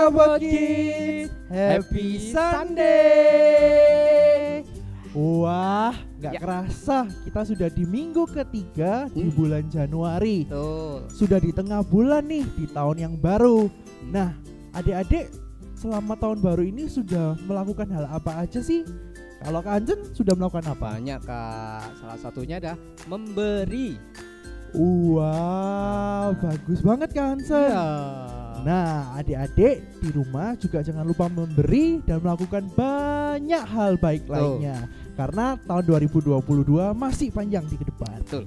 Sahabat Kids, Happy Sunday. Wah, gak kerasa kita sudah di minggu ketiga di bulan Januari. Sudah di tengah bulan nih di tahun yang baru. Nah, adik-adik selama tahun baru ini sudah melakukan hal apa aja sih? Kalau Kak Anjen sudah melakukan apa? Banyak Kak, salah satunya adalah memberi. Wah, bagus banget Kak Anjen. Nah, adik-adik di rumah juga jangan lupa memberi dan melakukan banyak hal baik lainnya. Karena tahun 2022 masih panjang di depan. Betul.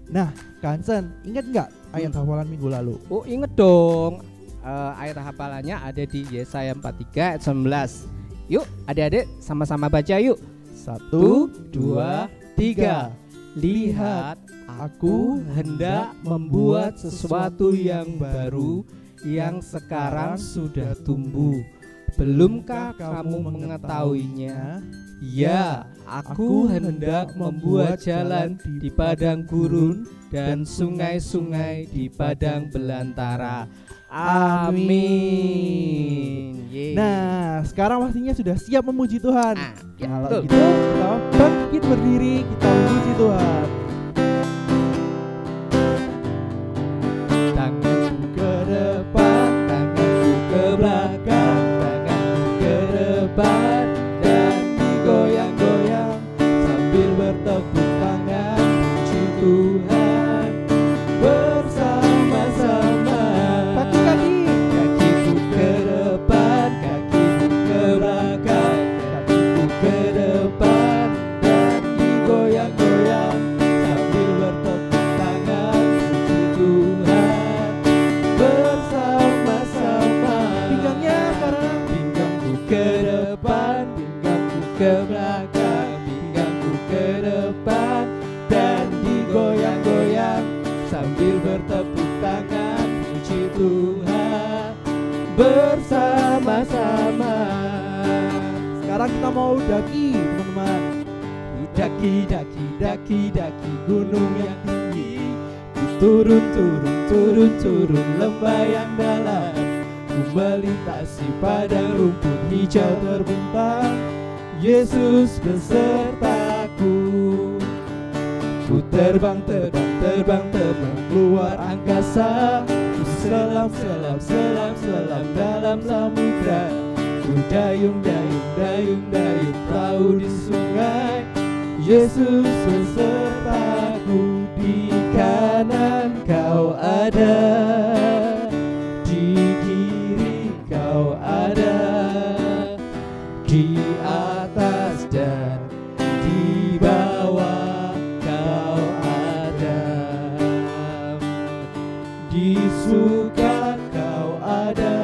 Nah, Kansen, ingat nggak ayat hafalan minggu lalu? Oh, inget dong. Ayat hafalannya ada di Yesaya 43 ayat 19. Yuk, adik-adik sama-sama baca yuk. 1, 2, 3. Lihat, aku hendak membuat sesuatu yang baru yang sekarang sudah tumbuh. Belumkah kamu mengetahuinya? Ya, aku hendak membuat jalan di padang gurun dan sungai-sungai di padang belantara. Amin. Nah, sekarang pastinya sudah siap memuji Tuhan. Kalau Betul. gitu, kita bangkit berdiri, kita memuji Tuhan. Tanganku ke depan, tanganku ke belakang, tanganku ke depan dan digoyang-goyang sambil bertepuk tangan puji Tuhan bersama-sama. Kaki-kaki, kakiku ke depan, kakiku ke belakang, kakiku ke depan dan digoyang-goyang sambil bertepuk tangan puji Tuhan bersama-sama. Pinggangnya sekarang, pinggangku ke depan, pinggangku ke belakang, pinggangku ke depan dan digoyang-goyang sambil bertepuk tangan puji Tuhan bersama-sama. Sekarang kita mau daki, teman-teman. Daki, daki, daki, daki gunung yang tinggi. Turun, turun, turun, turun lembah yang dalam. Ku melintasi padang rumput hijau terbentang. Yesus besertaku. Ku terbang, terbang, terbang, terbang keluar angkasa. Ku selam, selam, selam, selam dalam samudra. Ku dayung, dayung, dayung, dayung perahu di sungai. Yesus besertaku. Di kanan kau ada, di kiri kau ada, di atas dan di bawah kau ada, di suka kau ada,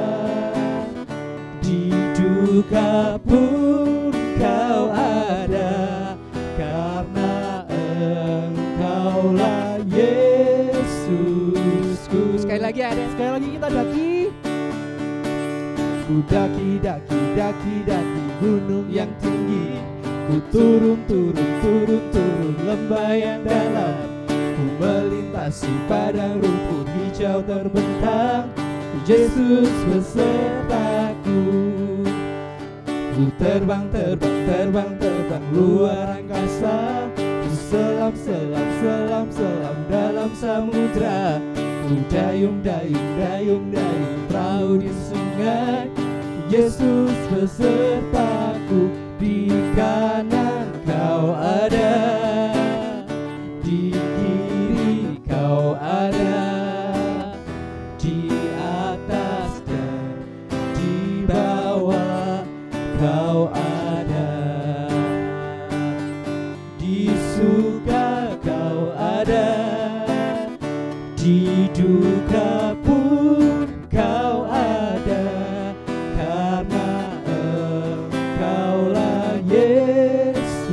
di duka pun kau ada, karena Engkaulah Yesusku. Sekali lagi ada. Sekali lagi kita daki. Ku daki, daki, daki, daki gunung yang tinggi. Ku turun, turun, turun, turun lembah yang dalam. Ku melintasi padang rumput hijau terbentang. Yesus besertaku. Ku terbang, terbang, terbang, terbang luar angkasa. Ku selam, selam, selam, selam dalam samudra. Ku dayung, dayung, dayung, dayung perahu di sungai. Yesus besertaku. Di kanan kau ada, di kiri kau ada, di atas dan di bawah kau ada, di suka kau ada, di duka pun kau ada, karena Engkaulah Yesusku,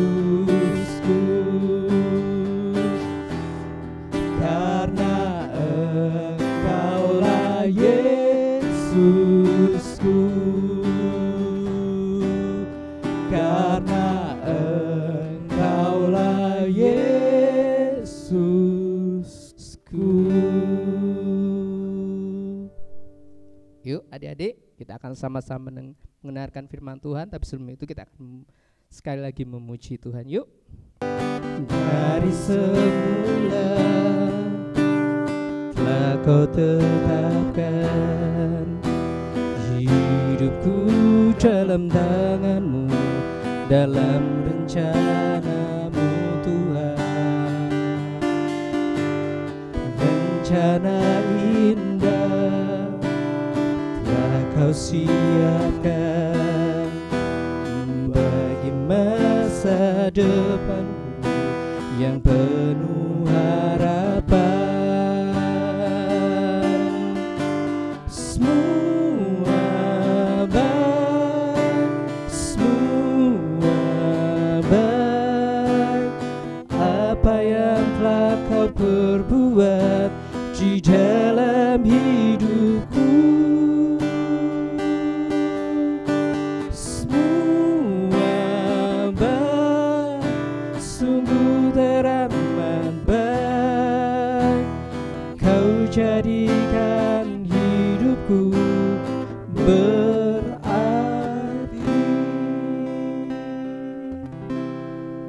karena Engkaulah Yesusku, karena Engkaulah Yesusku. akan sama-sama mendengarkan firman Tuhan, tapi sebelum itu kita akan sekali lagi memuji Tuhan. Yuk. Dari semula telah Kau tetapkan hidupku dalam tangan-Mu, dalam rencana-Mu Tuhan. Rencana indah telah Kau siapkan bagi masa depanku yang penuh harapan. Berbuat di dalam hidupku, semua baik, sungguh teramat baik. Kau jadikan hidupku berarti.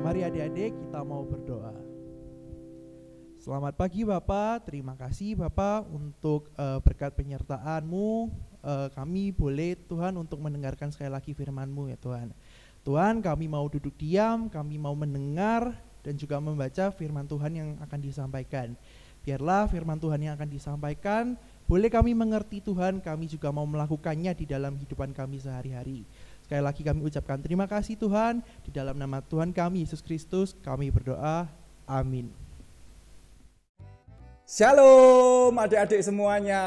Mari adik-adik kita mau berdoa. Selamat pagi Bapak, terima kasih Bapak untuk berkat penyertaan-Mu. Kami boleh Tuhan untuk mendengarkan sekali lagi firman-Mu ya Tuhan. Tuhan, kami mau duduk diam, kami mau mendengar dan juga membaca firman Tuhan yang akan disampaikan. Biarlah firman Tuhan yang akan disampaikan boleh kami mengerti Tuhan, kami juga mau melakukannya di dalam kehidupan kami sehari-hari. Sekali lagi kami ucapkan terima kasih Tuhan, di dalam nama Tuhan kami Yesus Kristus kami berdoa, amin. Shalom adik-adik semuanya,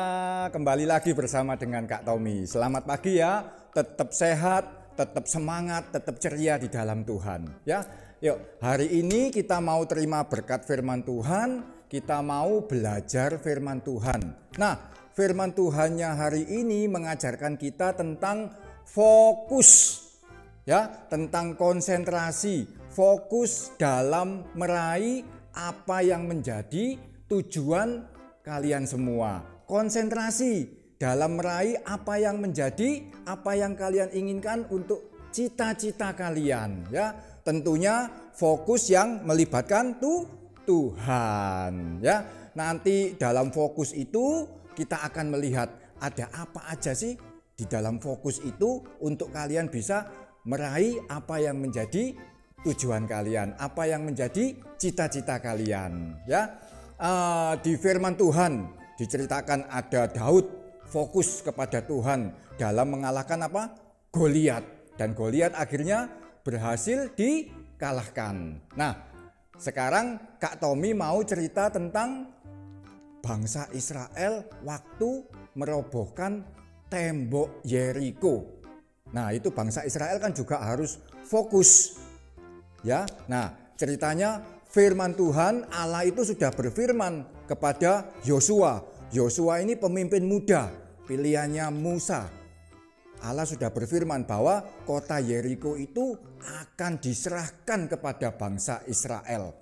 kembali lagi bersama dengan Kak Tommy. Selamat pagi ya, tetap sehat, tetap semangat, tetap ceria di dalam Tuhan ya. Yuk, hari ini kita mau terima berkat firman Tuhan, kita mau belajar firman Tuhan. Nah, firman Tuhannya hari ini mengajarkan kita tentang fokus ya, tentang konsentrasi, fokus dalam meraih apa yang menjadi tujuan kalian semua. Konsentrasi dalam meraih apa yang menjadi, apa yang kalian inginkan untuk cita-cita kalian ya. Tentunya fokus yang melibatkan Tuhan ya. Nanti dalam fokus itu kita akan melihat ada apa aja sih di dalam fokus itu untuk kalian bisa meraih apa yang menjadi tujuan kalian, apa yang menjadi cita-cita kalian ya. Di firman Tuhan diceritakan ada Daud fokus kepada Tuhan dalam mengalahkan apa? Goliat, dan Goliat akhirnya berhasil dikalahkan. Nah, sekarang Kak Tommy mau cerita tentang bangsa Israel waktu merobohkan tembok Yeriko. Nah, itu bangsa Israel kan juga harus fokus ya. Nah, ceritanya firman Tuhan, Allah itu sudah berfirman kepada Yosua. Yosua ini pemimpin muda, pilihannya Musa. Allah sudah berfirman bahwa kota Yeriko itu akan diserahkan kepada bangsa Israel.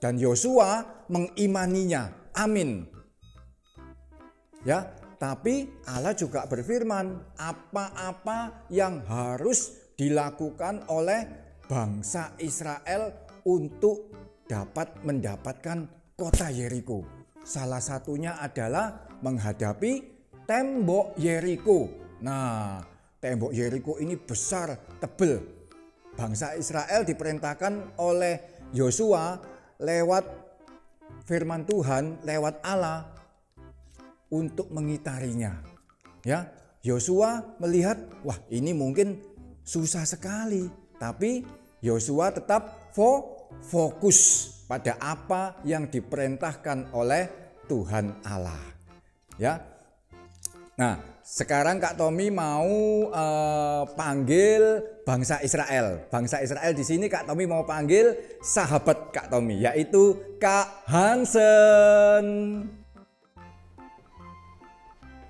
Dan Yosua mengimaninya. Amin. Ya, tapi Allah juga berfirman apa-apa yang harus dilakukan oleh bangsa Israel untuk dapat mendapatkan kota Yeriko. Salah satunya adalah menghadapi tembok Yeriko. Nah, tembok Yeriko ini besar, tebal. Bangsa Israel diperintahkan oleh Yosua lewat firman Tuhan, lewat Allah untuk mengitarinya. Ya, Yosua melihat, wah ini mungkin susah sekali, tapi Yosua tetap fokus pada apa yang diperintahkan oleh Tuhan Allah. Ya. Nah, sekarang Kak Tommy mau panggil bangsa Israel. Bangsa Israel di sini Kak Tommy mau panggil sahabat Kak Tommy, yaitu Kak Hansen.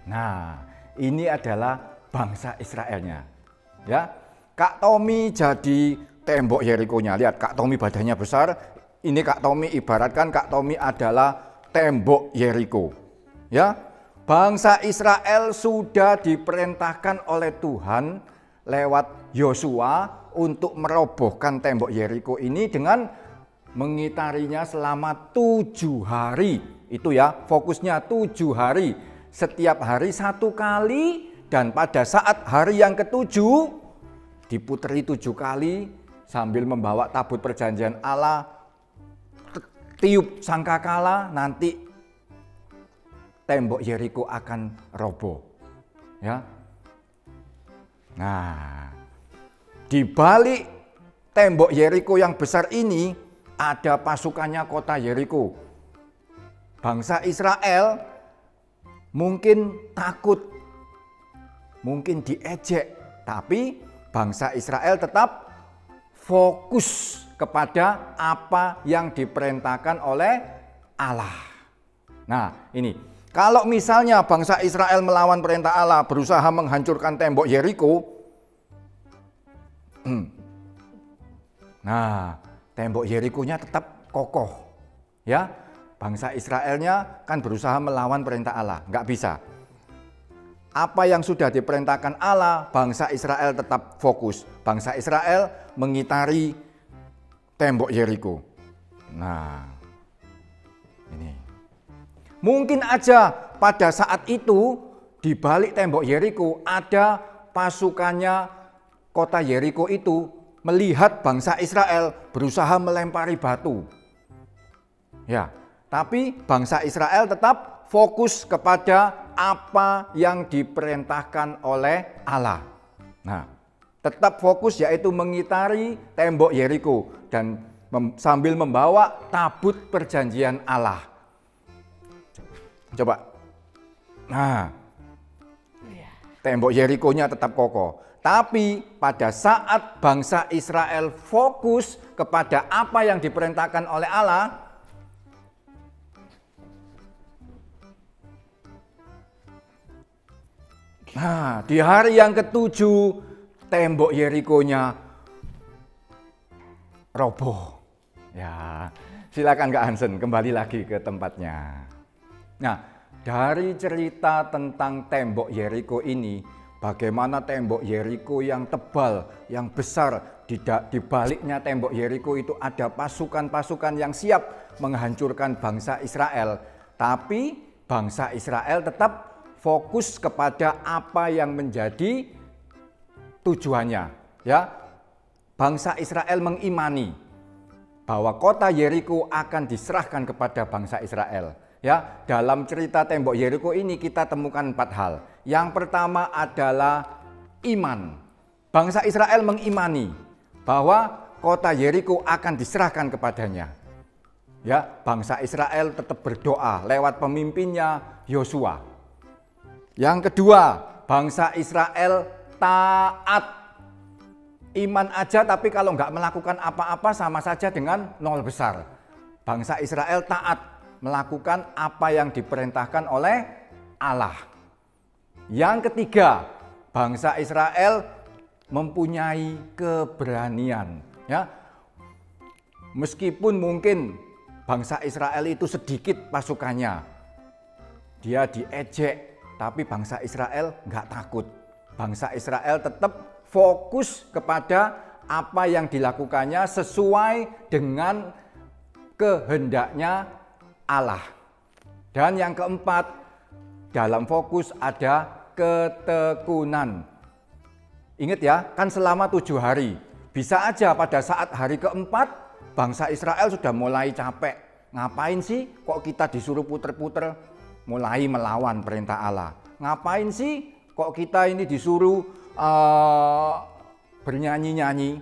Nah, ini adalah bangsa Israelnya. Ya, Kak Tommy jadi tembok Yerikonya. Lihat, Kak Tommy badannya besar. Ini Kak Tommy ibaratkan Kak Tommy adalah tembok Yeriko. Ya, Bangsa Israel sudah diperintahkan oleh Tuhan lewat Yosua untuk merobohkan tembok Yeriko ini dengan mengitarinya selama 7 hari. Itu ya, fokusnya 7 hari. Setiap hari 1 kali, dan pada saat hari yang ke-7 diputeri 7 kali sambil membawa tabut perjanjian Allah, tiup sangkakala, nanti tembok Yeriko akan roboh. Ya. Nah, di balik tembok Yeriko yang besar ini ada pasukannya kota Yeriko. Bangsa Israel mungkin takut, mungkin diejek, tapi bangsa Israel tetap fokus kepada apa yang diperintahkan oleh Allah. Nah, ini. Kalau misalnya bangsa Israel melawan perintah Allah, berusaha menghancurkan tembok Yeriko, nah, tembok Yerikonya tetap kokoh. Ya, bangsa Israelnya kan berusaha melawan perintah Allah, nggak bisa. Apa yang sudah diperintahkan Allah, bangsa Israel tetap fokus. Bangsa Israel mengitari tembok Yeriko. Nah, ini. Mungkin aja pada saat itu di balik tembok Yeriko ada pasukannya kota Yeriko itu melihat bangsa Israel berusaha melempari batu. Ya, tapi bangsa Israel tetap fokus kepada apa yang diperintahkan oleh Allah. Nah, tetap fokus yaitu mengitari tembok Yeriko dan sambil membawa tabut perjanjian Allah. Coba. Nah, tembok Yerikonya tetap kokoh. Tapi pada saat bangsa Israel fokus kepada apa yang diperintahkan oleh Allah, nah, di hari yang ke-7 tembok Yerikonya roboh. Ya, silakan Kak Hansen kembali lagi ke tempatnya. Nah, dari cerita tentang tembok Yeriko ini, bagaimana tembok Yeriko yang tebal, yang besar, di baliknya tembok Yeriko itu ada pasukan-pasukan yang siap menghancurkan bangsa Israel. Tapi bangsa Israel tetap fokus kepada apa yang menjadi tujuannya. Ya, bangsa Israel mengimani bahwa kota Yeriko akan diserahkan kepada bangsa Israel. Ya, dalam cerita tembok Yeriko ini kita temukan 4 hal. Yang pertama adalah iman. Bangsa Israel mengimani bahwa kota Yeriko akan diserahkan kepadanya. Ya, bangsa Israel tetap berdoa lewat pemimpinnya Yosua. Yang kedua, bangsa Israel taat. Iman aja tapi kalau nggak melakukan apa-apa sama saja dengan 0 besar. Bangsa Israel taat melakukan apa yang diperintahkan oleh Allah. Yang ketiga, bangsa Israel mempunyai keberanian. Ya, meskipun mungkin bangsa Israel itu sedikit pasukannya, dia diejek, tapi bangsa Israel nggak takut. Bangsa Israel tetap fokus kepada apa yang dilakukannya sesuai dengan kehendaknya Allah. Dan yang keempat, dalam fokus ada ketekunan. Ingat ya, kan selama 7 hari. Bisa aja pada saat hari keempat, bangsa Israel sudah mulai capek. Ngapain sih kok kita disuruh puter-puter? Mulai melawan perintah Allah. Ngapain sih kok kita ini disuruh bernyanyi-nyanyi?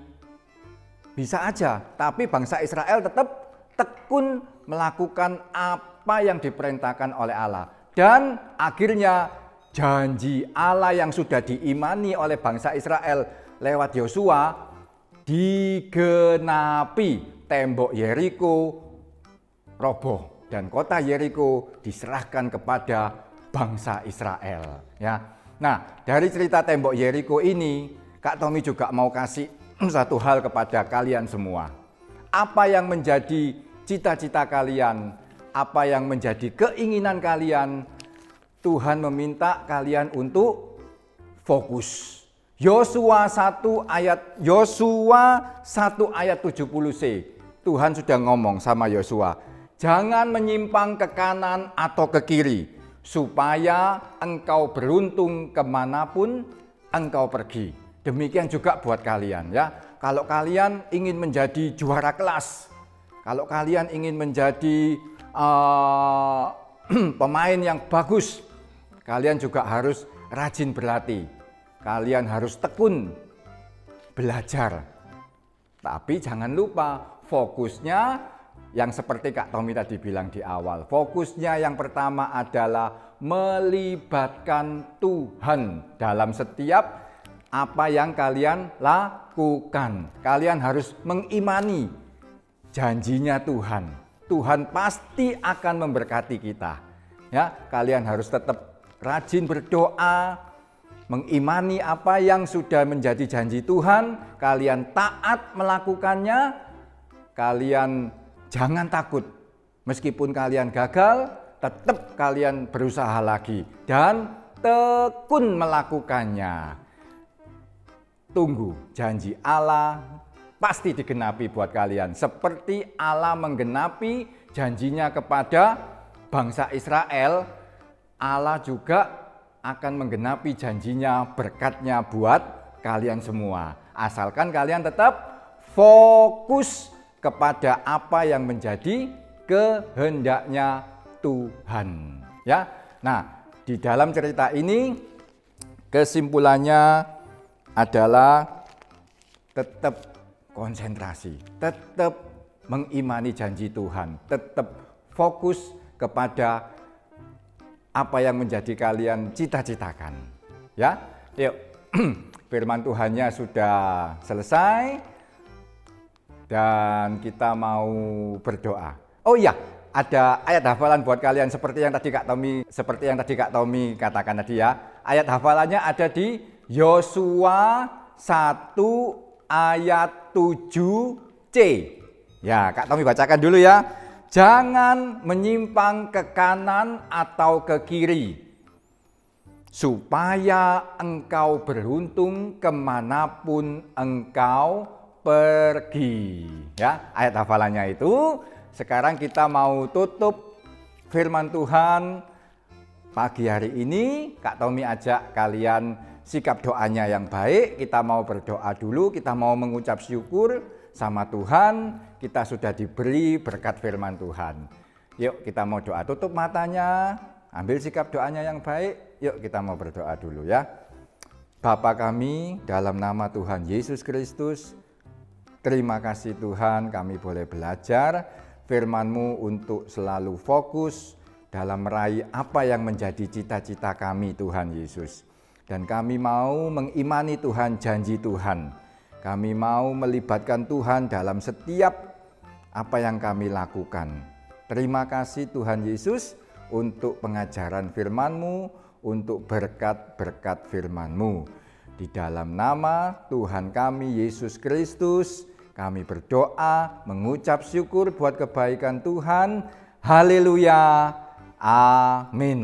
Bisa aja, tapi bangsa Israel tetap tekun melakukan apa yang diperintahkan oleh Allah. Dan akhirnya janji Allah yang sudah diimani oleh bangsa Israel lewat Yosua digenapi. Tembok Yeriko roboh dan kota Yeriko diserahkan kepada bangsa Israel. Ya. Nah, dari cerita tembok Yeriko ini, Kak Tommy juga mau kasih satu hal kepada kalian semua. Apa yang menjadi cita-cita kalian, apa yang menjadi keinginan kalian Tuhan meminta kalian untuk fokus. Yosua 1 ayat 70c. Tuhan sudah ngomong sama Yosua, jangan menyimpang ke kanan atau ke kiri, supaya engkau beruntung kemanapun engkau pergi. Demikian juga buat kalian ya. Kalau kalian ingin menjadi juara kelas, kalau kalian ingin menjadi pemain yang bagus, kalian juga harus rajin berlatih. Kalian harus tekun belajar. Tapi jangan lupa fokusnya yang seperti Kak Tommy tadi bilang di awal. Fokusnya yang pertama adalah melibatkan Tuhan dalam setiap apa yang kalian lakukan. Kalian harus mengimani janjinya Tuhan. Tuhan pasti akan memberkati kita. Ya, kalian harus tetap rajin berdoa, mengimani apa yang sudah menjadi janji Tuhan, kalian taat melakukannya, kalian jangan takut. Meskipun kalian gagal, tetap kalian berusaha lagi dan tekun melakukannya. Tunggu janji Allah pasti digenapi buat kalian. Seperti Allah menggenapi janjinya kepada bangsa Israel, Allah juga akan menggenapi janjinya, berkatnya buat kalian semua. Asalkan kalian tetap fokus kepada apa yang menjadi kehendaknya Tuhan. Ya, nah di dalam cerita ini kesimpulannya adalah tetap konsentrasi, tetap mengimani janji Tuhan, tetap fokus kepada apa yang menjadi kalian cita-citakan. Ya, yuk. Firman Tuhannya sudah selesai dan kita mau berdoa. Oh iya, ada ayat hafalan buat kalian seperti yang tadi Kak Tommy katakan tadi ya. Ayat hafalannya ada di Yosua 1 ayat 7c. Ya, Kak Tommy bacakan dulu ya. Jangan menyimpang ke kanan atau ke kiri, supaya engkau beruntung kemanapun engkau pergi. Ya, ayat hafalannya itu. Sekarang kita mau tutup firman Tuhan pagi hari ini. Kak Tommy ajak kalian sikap doanya yang baik. Kita mau berdoa dulu, kita mau mengucap syukur sama Tuhan, kita sudah diberi berkat firman Tuhan. Yuk kita mau doa, tutup matanya, ambil sikap doanya yang baik. Yuk kita mau berdoa dulu ya. Bapa kami dalam nama Tuhan Yesus Kristus, terima kasih Tuhan kami boleh belajar firman-Mu untuk selalu fokus dalam meraih apa yang menjadi cita-cita kami Tuhan Yesus. Dan kami mau mengimani Tuhan, janji Tuhan. Kami mau melibatkan Tuhan dalam setiap apa yang kami lakukan. Terima kasih Tuhan Yesus untuk pengajaran firman-Mu, untuk berkat-berkat firman-Mu. Di dalam nama Tuhan kami Yesus Kristus, kami berdoa, mengucap syukur buat kebaikan Tuhan. Haleluya. Amin.